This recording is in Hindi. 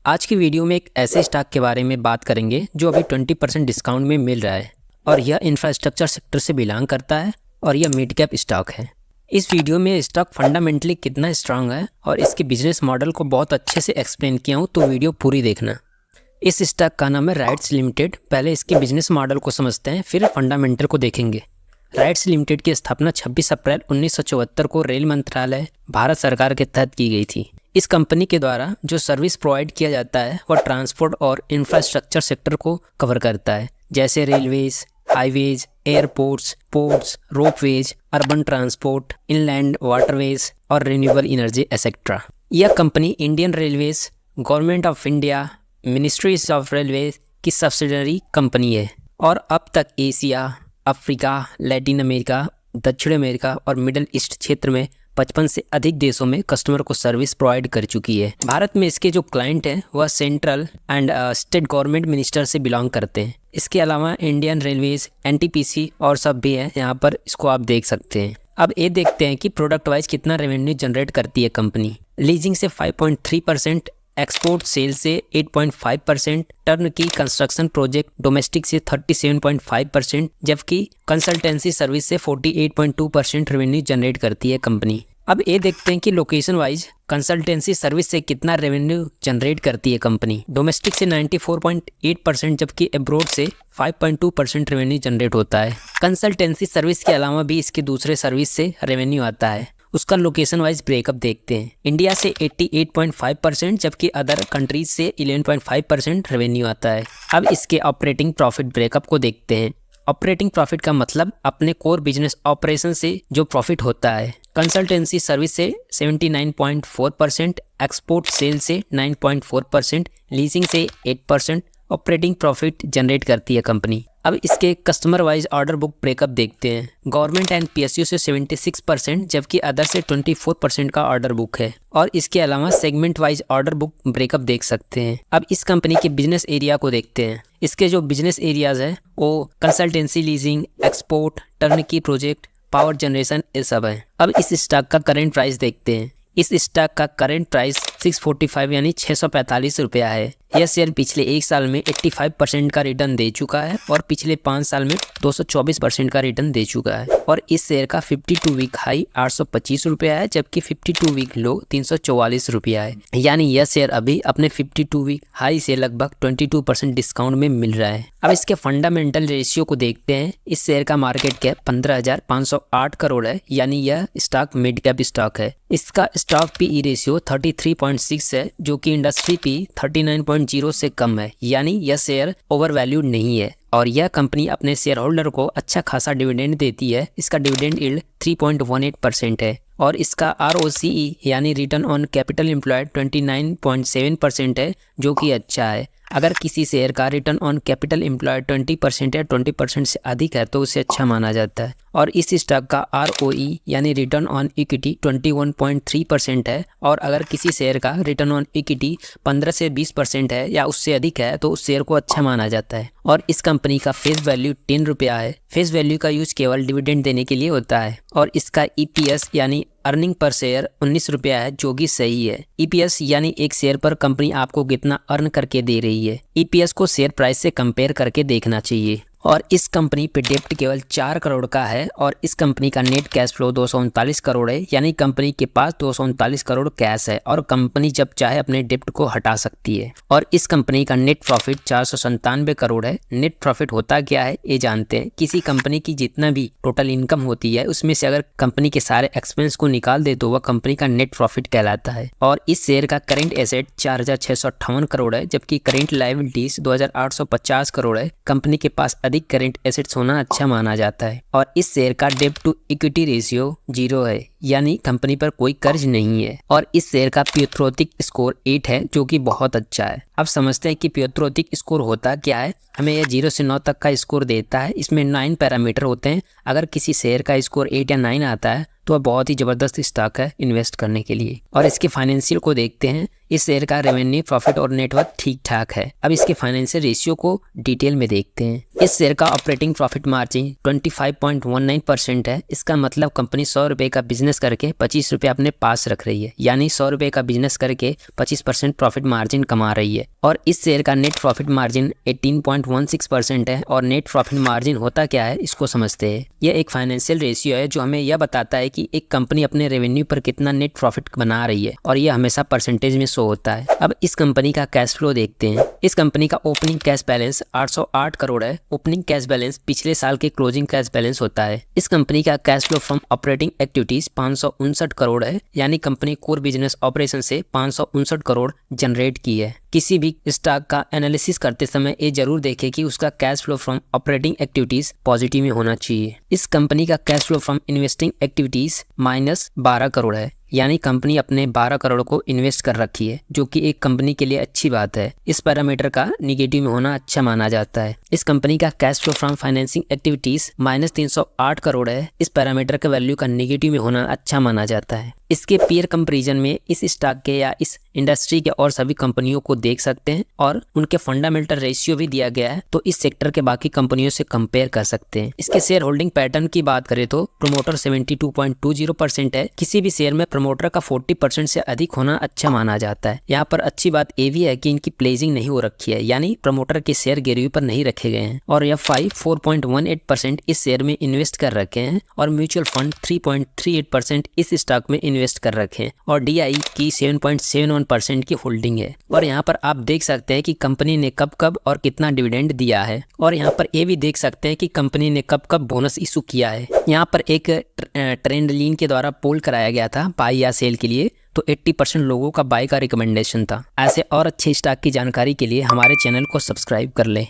आज की वीडियो में एक ऐसे स्टॉक के बारे में बात करेंगे जो अभी 20% डिस्काउंट में मिल रहा है और यह इंफ्रास्ट्रक्चर सेक्टर से बिलोंग करता है और यह मिड कैप स्टॉक है। इस वीडियो में स्टॉक फंडामेंटली कितना स्ट्रांग है और इसके बिजनेस मॉडल को बहुत अच्छे से एक्सप्लेन किया हूँ, तो वीडियो पूरी देखना। इस स्टॉक का नाम है राइट्स लिमिटेड। पहले इसके बिजनेस मॉडल को समझते हैं, फिर फंडामेंटल को देखेंगे। राइट्स लिमिटेड की स्थापना 26 अप्रैल 1974 को रेल मंत्रालय भारत सरकार के तहत की गई थी। इस कंपनी के द्वारा जो सर्विस प्रोवाइड किया जाता है वह ट्रांसपोर्ट और इंफ्रास्ट्रक्चर सेक्टर को कवर करता है, जैसे railways, highways, airports, ports, ropeways, urban transport, inland waterways और रिन्यूएबल एनर्जी एक्सेट्रा। यह company Indian railways, government of India, ministries of railways की सब्सिडरी कंपनी है और अब तक एशिया, अफ्रीका, लैटिन अमेरिका, दक्षिण अमेरिका और मिडिल ईस्ट क्षेत्र में 55 से अधिक देशों में कस्टमर को सर्विस प्रोवाइड कर चुकी है। भारत में इसके जो क्लाइंट हैं वह central and state government minister से बिलोंग करते हैं। इसके अलावा इंडियन रेलवेज, एनटीपीसी और सब भी है, यहाँ पर इसको आप देख सकते हैं। अब ये देखते हैं कि प्रोडक्ट वाइज कितना रेवेन्यू जनरेट करती है कंपनी। लीजिंग से 5.3%, एक्सपोर्ट सेल से 8.5%, टर्न की कंस्ट्रक्शन प्रोजेक्ट डोमेस्टिक से 37.5%, जबकि कंसल्टेंसी सर्विस से 48.2% रेवेन्यू जनरेट करती है कंपनी। अब ये देखते हैं कि लोकेशन वाइज कंसल्टेंसी सर्विस से कितना रेवेन्यू जनरेट करती है कंपनी। डोमेस्टिक से 94.8%, जबकि अब्रोड से 5.2% रेवेन्यू जनरेट होता है। कंसल्टेंसी सर्विस के अलावा भी इसके दूसरे सर्विस से रेवेन्यू आता है। उसका लोकेशन वाइज ब्रेकअप देखते हैं। इंडिया से 88.5%, जबकि अदर कंट्रीज से 11.5% रेवेन्यू आता है। अब इसके ऑपरेटिंग प्रॉफिट ब्रेकअप को देखते हैं। ऑपरेटिंग प्रॉफिट का मतलब अपने कोर बिजनेस ऑपरेशन से जो प्रॉफिट होता है। कंसल्टेंसी सर्विस से 79.4%, एक्सपोर्ट सेल से 9.4%, लीजिंग से 8% ऑपरेटिंग प्रॉफिट जनरेट करती है कंपनी। अब इसके customer wise order book breakup देखते हैं। गवर्नमेंट एंड पीएसयू से 76%, जबकि अदर से 24% का ऑर्डर बुक है। और इसके अलावा segment wise order book breakup देख सकते हैं। अब इस कंपनी के बिजनेस एरिया को देखते हैं। इसके जो बिजनेस एरियाज है वो कंसल्टेंसी, लीजिंग, एक्सपोर्ट, टर्न की प्रोजेक्ट, पावर जनरेशन, ये सब है। अब इस स्टॉक का करेंट प्राइस देखते हैं। इस स्टॉक का करंट प्राइस 645 यानी 645 रुपया है। यह शेयर पिछले एक साल में 85% का रिटर्न दे चुका है और पिछले 5 साल में 224% का रिटर्न दे चुका है। और इस शेयर का 52 वीक हाई 825 रुपया है, जबकि 52 वीक लो 344 रुपया है। यानी यह शेयर अभी अपने 52 वीक हाई से लगभग 22% डिस्काउंट में मिल रहा है। अब इसके फंडामेंटल रेशियो को देखते हैं। इस शेयर का मार्केट कैप 15,508 करोड़ है, यानी यह स्टॉक मिड कैप स्टॉक है। इसका स्टॉक पीई रेशियो 33.6 है, जो कि इंडस्ट्री पी 39.0 से कम है, यानी यह शेयर ओवर वैल्यूड नहीं है। और यह कंपनी अपने शेयर होल्डर को अच्छा खासा डिविडेंड देती है। इसका डिविडेंड यील्ड 3.18% है और इसका ROCE यानी रिटर्न ऑन कैपिटल एम्प्लॉयड 29.7% है, जो कि अच्छा है। अगर किसी शेयर का रिटर्न ऑन कैपिटल एम्प्लॉयड 20% या 20% से अधिक है तो उसे अच्छा माना जाता है। और इस स्टॉक का ROE यानी रिटर्न ऑन इक्विटी 21.3% है। और अगर किसी शेयर का रिटर्न ऑन इक्विटी 15 से 20% है या उससे अधिक है तो उस शेयर को अच्छा माना जाता है। और इस कंपनी का फेस वैल्यू 10 रुपया है। फेस वैल्यू का यूज केवल डिविडेंड देने के लिए होता है। और इसका EPS यानी अर्निंग पर शेयर 19 रुपया है, जो कि सही है। EPS यानी एक शेयर पर कंपनी आपको कितना अर्न करके दे रही है। EPS को शेयर प्राइस से कंपेयर करके देखना चाहिए। और इस कंपनी पे डेप्ट केवल 4 करोड़ का है और इस कंपनी का नेट कैश फ्लो 239 करोड़ है, यानी कंपनी के पास 239 करोड़ कैश है और कंपनी जब चाहे अपने डेप्ट को हटा सकती है। और इस कंपनी का नेट प्रॉफिट 497 करोड़ है। नेट प्रॉफिट होता क्या है ये जानते हैं। किसी कंपनी की जितना भी टोटल इनकम होती है उसमें से अगर कंपनी के सारे एक्सपेंस को निकाल दे तो वह कंपनी का नेट प्रॉफिट कहलाता है। और इस शेयर का करेंट एसेट 4,658 करोड़ है, जबकि करेंट लायबिलिटीज 2,850 करोड़ है। कंपनी के पास अधिक करेंट एसेट्स होना अच्छा माना जाता है। और इस शेयर का डेब्ट टू इक्विटी रेशियो 0 है, यानी कंपनी पर कोई कर्ज नहीं है। और इस शेयर का प्योत्रोतिक स्कोर 8 है, जो कि बहुत अच्छा है। अब समझते हैं कि प्योत्रोतिक स्कोर होता क्या है। हमें यह 0 से 9 तक का स्कोर देता है। इसमें 9 पैरामीटर होते हैं। अगर किसी शेयर का स्कोर 8 या 9 आता है तो वह बहुत ही ज़बरदस्त स्टॉक है इन्वेस्ट करने के लिए। और इसके फाइनेंशियल को देखते हैं। इस शेयर का रेवेन्यू, प्रॉफिट और नेटवर्थ ठीक ठाक है। अब इसके फाइनेंशियल रेशियो को डिटेल में देखते हैं। इस शेयर का ऑपरेटिंग प्रॉफिट मार्जिन 25.19% है। इसका मतलब कंपनी 100 रुपये का बिजनेस करके 25 रुपये अपने पास रख रही है, यानी 100 रुपये का बिजनेस करके 25% प्रॉफिट मार्जिन कमा रही है। और इस शेयर का नेट प्रॉफिट मार्जिन 18.16% है। और नेट प्रॉफिट मार्जिन होता क्या है, इसको समझते हैं। यह एक फाइनेंशियल रेशियो है जो हमें यह बताता है कि एक कंपनी अपने रेवेन्यू पर कितना नेट प्रॉफिट बना रही है, और यह हमेशा परसेंटेज में शो होता है। अब इस कंपनी का कैश फ्लो देखते हैं। इस कंपनी का ओपनिंग कैश बैलेंस 808 करोड़ है। ओपनिंग कैश बैलेंस पिछले साल के क्लोजिंग कैश बैलेंस होता है। इस कंपनी का cash flow from operating activities 559 crore है, यानी कंपनी कोर बिजनेस ऑपरेशन से 559 करोड़ जनरेट की है। किसी भी स्टॉक का एनालिसिस करते समय ये जरूर देखें कि उसका cash flow from operating activities positive में होना चाहिए। इस कंपनी का cash flow from investing activities -12 crore है, यानी कंपनी अपने 12 करोड़ को इन्वेस्ट कर रखी है, जो कि एक कंपनी के लिए अच्छी बात है। इस पैरामीटर का निगेटिव में होना अच्छा माना जाता है। इस कंपनी का cash flow from financing activities -308 crore है। इस पैरामीटर का वैल्यू का निगेटिव में होना अच्छा माना जाता है। इसके पीयर कंपैरिजन में इस स्टॉक के या इस इंडस्ट्री के और सभी कंपनियों को देख सकते हैं, और उनके फंडामेंटल रेशियो भी दिया गया है, तो इस सेक्टर के बाकी कंपनियों से कंपेयर कर सकते हैं। इसके शेयर होल्डिंग पैटर्न की बात करें तो प्रमोटर 72.20% है। किसी भी शेयर में प्रमोटर का 40% से अधिक होना अच्छा माना जाता है। यहाँ पर अच्छी बात ये भी है कि इनकी प्लेजिंग नहीं हो रखी है, यानी प्रमोटर के शेयर गिरवी पर नहीं रखे गए हैं। और यह 4.18% इस शेयर में इन्वेस्ट कर रखे हैं, और म्यूचुअल फंड 3.38% इस स्टॉक में इन्वेस्ट कर रखे हैं, और DI की 7.71% की होल्डिंग है। और यहाँ पर आप देख सकते हैं कि कंपनी ने कब कब और कितना डिविडेंड दिया है, और यहाँ पर ये भी देख सकते हैं कि कंपनी ने कब कब बोनस इशू किया है। यहाँ पर एक ट्रेंडलीन के द्वारा पोल कराया गया था बाई या सेल के लिए, तो 80% लोगों का बाई का रिकमेंडेशन था। ऐसे और अच्छे स्टॉक की जानकारी के लिए हमारे चैनल को सब्सक्राइब कर लें।